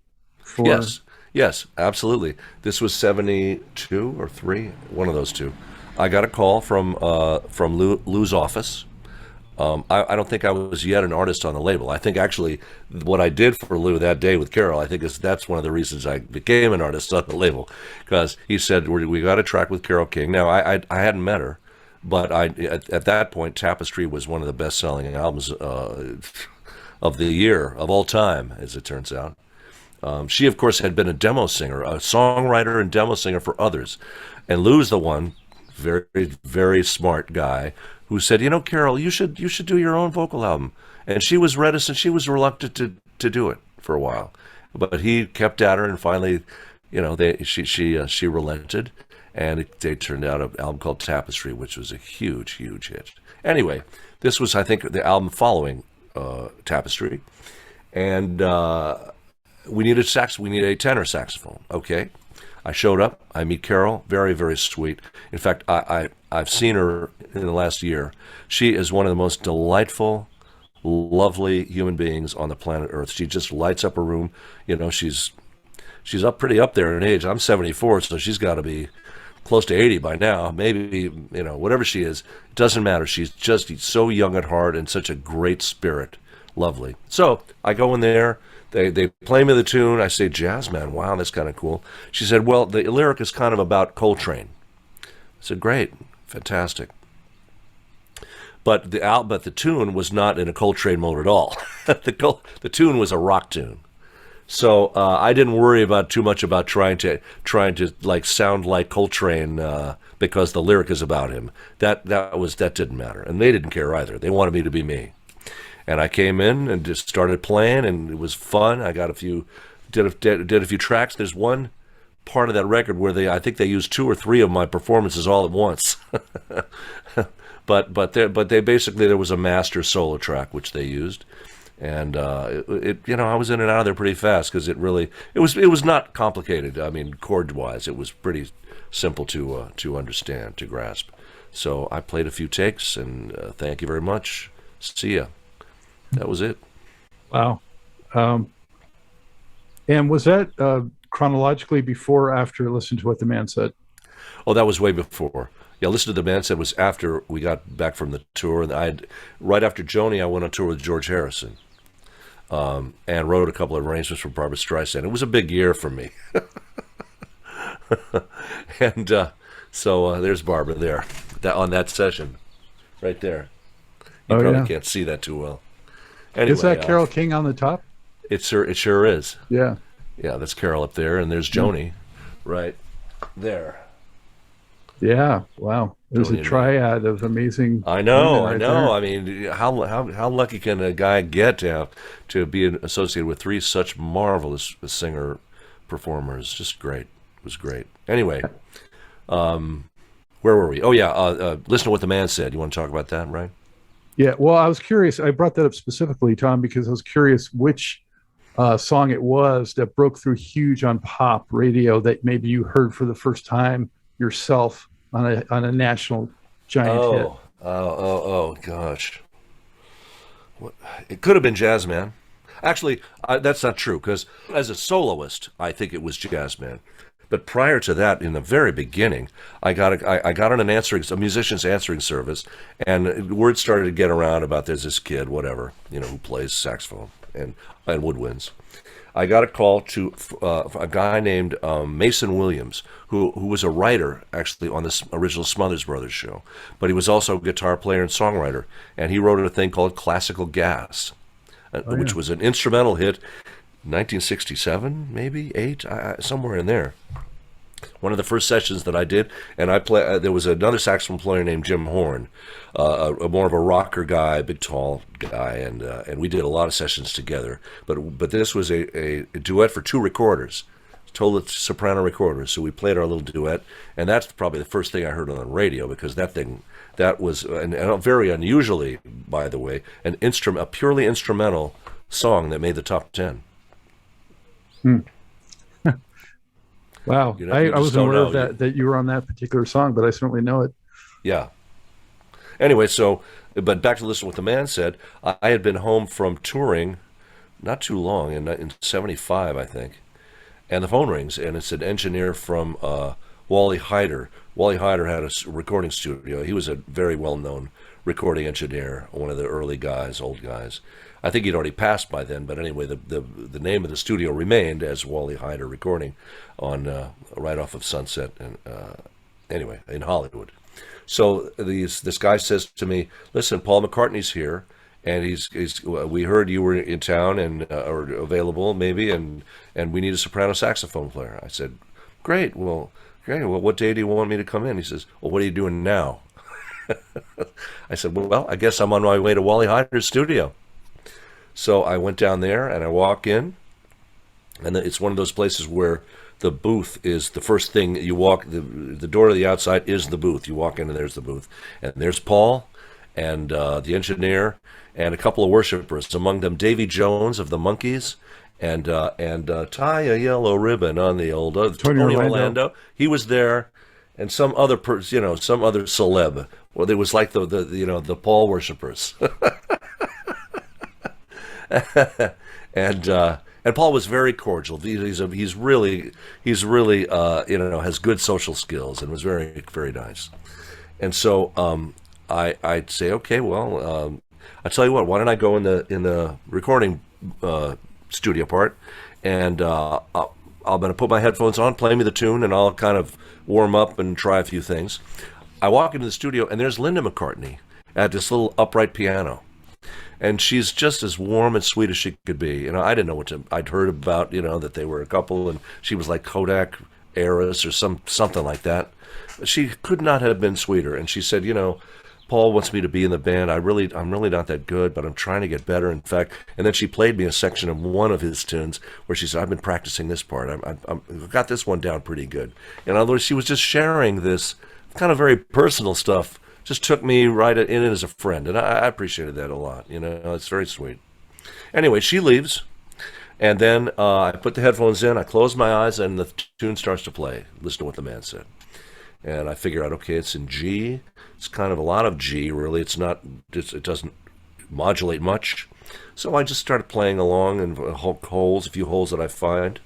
Yes, absolutely. This was 72 or 3, one of those two. I got a call from Lou's office. I don't think I was yet an artist on the label. I think actually what I did for Lou that day with Carole, I think that's one of the reasons I became an artist on the label, because he said, we got a track with Carole King. Now, I hadn't met her, but at that point, Tapestry was one of the best-selling albums of the year, of all time, as it turns out. She, of course, had been a demo singer, a songwriter and demo singer for others. And Lou's the one, very, very smart guy, who said, Carole, you should do your own vocal album. And she was reticent. She was reluctant to do it for a while. But he kept at her, and finally, she relented. And they turned out an album called Tapestry, which was a huge, huge hit. Anyway, this was, I think, the album following Tapestry. And we needed we need a tenor saxophone. Okay. I showed up. I meet Carole. Very, very sweet. In fact, I've seen her in the last year. She is one of the most delightful, lovely human beings on the planet Earth. She just lights up a room. She's pretty up there in age. I'm 74, so she's got to be close to 80 by now. Maybe, whatever she is, it doesn't matter. She's just so young at heart and such a great spirit. Lovely. So I go in there. They play me the tune. I say, Jazzman, wow, that's kind of cool. She said, well, the lyric is kind of about Coltrane. I said, great, fantastic. But the tune was not in a Coltrane mode at all. The tune was a rock tune. So I didn't worry too much about trying to like sound like Coltrane because the lyric is about him. That didn't matter, and they didn't care either. They wanted me to be me. And I came in and just started playing, and it was fun. I got did a few tracks. There's one part of that record where I think they used 2 or 3 of my performances all at once. but they basically, there was a master solo track which they used, and I was in and out of there pretty fast because it was not complicated. I mean, chord wise, it was pretty simple to understand, to grasp. So I played a few takes, and thank you very much. See ya. That was it. Wow. And was that chronologically before or after Listen to What the Man Said? Oh, that was way before. Yeah, Listen to the Man Said was after we got back from the tour. And right after Joni, I went on tour with George Harrison and wrote a couple of arrangements for Barbra Streisand. It was a big year for me. And so there's Barbara there on that session right there. You probably can't see that too well. Anyway, is that Carole King on the top? It sure is. Yeah. Yeah, that's Carole up there, and there's Joni right there. Yeah. Wow. There's a Tony and me. triad of amazing I women know, I right know. there. I mean, how lucky can a guy get to be associated with three such marvelous singer performers? Just great. It was great. Anyway, where were we? Oh yeah, listen to what the man said. You want to talk about that, right? Yeah. Well, I was curious. I brought that up specifically, Tom, because I was curious which song it was that broke through huge on pop radio that maybe you heard for the first time yourself on a national giant hit. Oh, gosh. What? It could have been Jazzman. Actually, that's not true because as a soloist, I think it was Jazzman. But prior to that, in the very beginning, I got on a musician's answering service, and word started to get around about there's this kid, whatever, who plays saxophone and woodwinds. I got a call to a guy named Mason Williams, who was a writer actually on this original Smothers Brothers show, but he was also a guitar player and songwriter, and he wrote a thing called Classical Gas, Oh yeah. which was an instrumental hit, 1967, maybe eight, somewhere in there. One of the first sessions that I did, and I play. There was another saxophone player named Jim Horn, more of a rocker guy, big tall guy, and we did a lot of sessions together. But this was a duet for two recorders, total soprano recorders. So we played our little duet, and that's probably the first thing I heard on the radio because that was and very unusually, by the way, a purely instrumental song that made the top 10. Hmm. Wow. You I just wasn't don't aware know. of that you were on that particular song, but I certainly know it. Yeah. Anyway, but back to listen to what the man said. I had been home from touring not too long, in 75, I think. And the phone rings, and it's an engineer from Wally Heider. Wally Heider had a recording studio. He was a very well-known recording engineer, one of the early guys, old guys. I think he'd already passed by then, but anyway, the name of the studio remained as Wally Heider Recording on right off of Sunset, and anyway, in Hollywood. So this guy says to me, "Listen, Paul McCartney's here, and we heard you were in town and or available maybe, and we need a soprano saxophone player." I said, "Great, well, great. Well, what day do you want me to come in?" He says, "Well, what are you doing now?" I said, "Well, I guess I'm on my way to Wally Heider's studio." So I went down there and I walk in, and it's one of those places where the booth is the first thing you walk. The door to the outside is the booth. You walk in and there's the booth, and there's Paul, and the engineer, and a couple of worshipers. Among them, Davy Jones of the Monkees, and tie a yellow ribbon on the old Tony Tony Orlando. Orlando. He was there, and some other some other celeb. Well, it was like the Paul worshipers. And Paul was very cordial. He's really has good social skills and was very very nice. And so I'd say, okay, well, I tell you what, why don't I go in the recording studio part, and I'm going to put my headphones on, play me the tune, and I'll kind of warm up and try a few things. I walk into the studio, and there's Linda McCartney at this little upright piano. And she's just as warm and sweet as she could be. I didn't know I'd heard about, that they were a couple, and she was like Kodak heiress or something like that. She could not have been sweeter. And she said, Paul wants me to be in the band. I'm really not that good, but I'm trying to get better. In fact, and then she played me a section of one of his tunes where she said, "I've been practicing this part. I've got this one down pretty good." In other words, she was just sharing this kind of very personal stuff. Just took me right in as a friend, and I appreciated that a lot. It's very sweet. Anyway, she leaves, and then I put the headphones in, I close my eyes, and the tune starts to play. Listen to what the man said. And I figure out, okay, it's in G. It's kind of a lot of G, really. It doesn't modulate much. So I just started playing along and a few holes that I find.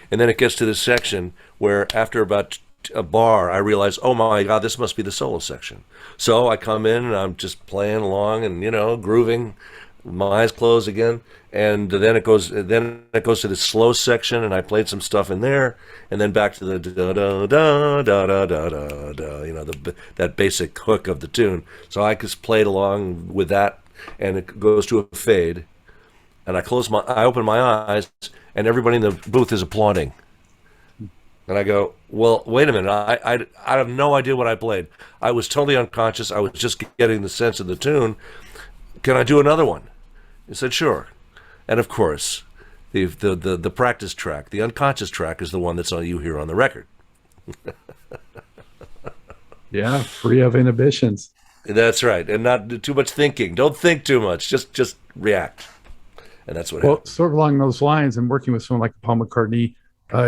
And then it gets to this section where after about a bar, I realize, oh my God, this must be the solo section. So I come in and I'm just playing along and grooving, my eyes closed again, and then it goes to the slow section, and I played some stuff in there, and then back to the da da da da da da da da, that basic hook of the tune. So I just played along with that, and it goes to a fade, and I open my eyes, and everybody in the booth is applauding. And I go, well, wait a minute. I have no idea what I played. I was totally unconscious. I was just getting the sense of the tune. Can I do another one? He said, sure. And of course, the practice track, the unconscious track, is the one that's on you hear on the record. Yeah, free of inhibitions. That's right, and not too much thinking. Don't think too much. Just react, and that's what Well, happened. sort of along those lines, and working with someone like Paul McCartney,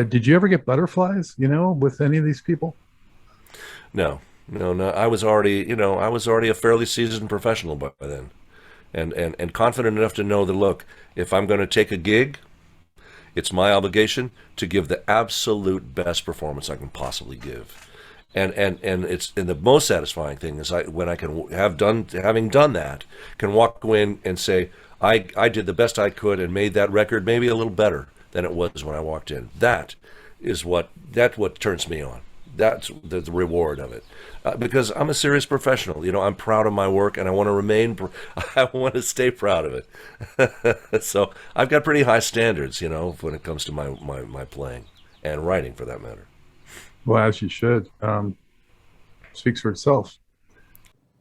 did you ever get butterflies, with any of these people? No, no. I was already a fairly seasoned professional by then, and confident enough to know that look, if I'm going to take a gig, it's my obligation to give the absolute best performance I can possibly give. And the most satisfying thing is when I can having done that, can walk in and say I did the best I could and made that record maybe a little better than it was when I walked in. That's what turns me on. That's the reward of it, because I'm a serious professional. I'm proud of my work, and I want to I want to stay proud of it. So I've got pretty high standards, when it comes to my playing and writing, for that matter. Well, as you should. Speaks for itself.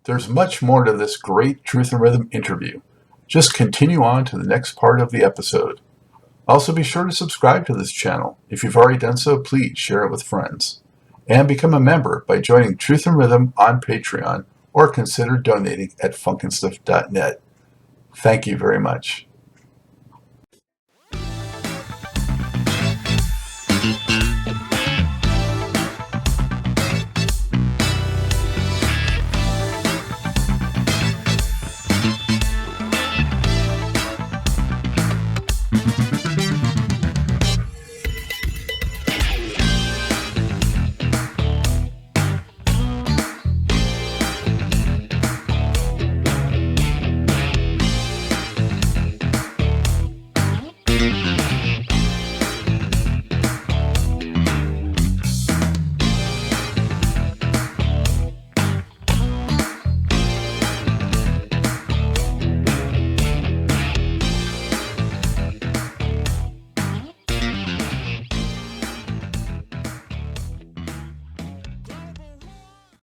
There's much more to this great Truth and Rhythm interview. Just continue on to the next part of the episode. Also, be sure to subscribe to this channel. If you've already done so, please share it with friends. And become a member by joining Truth and Rhythm on Patreon, or consider donating at funkinstuff.net. Thank you very much.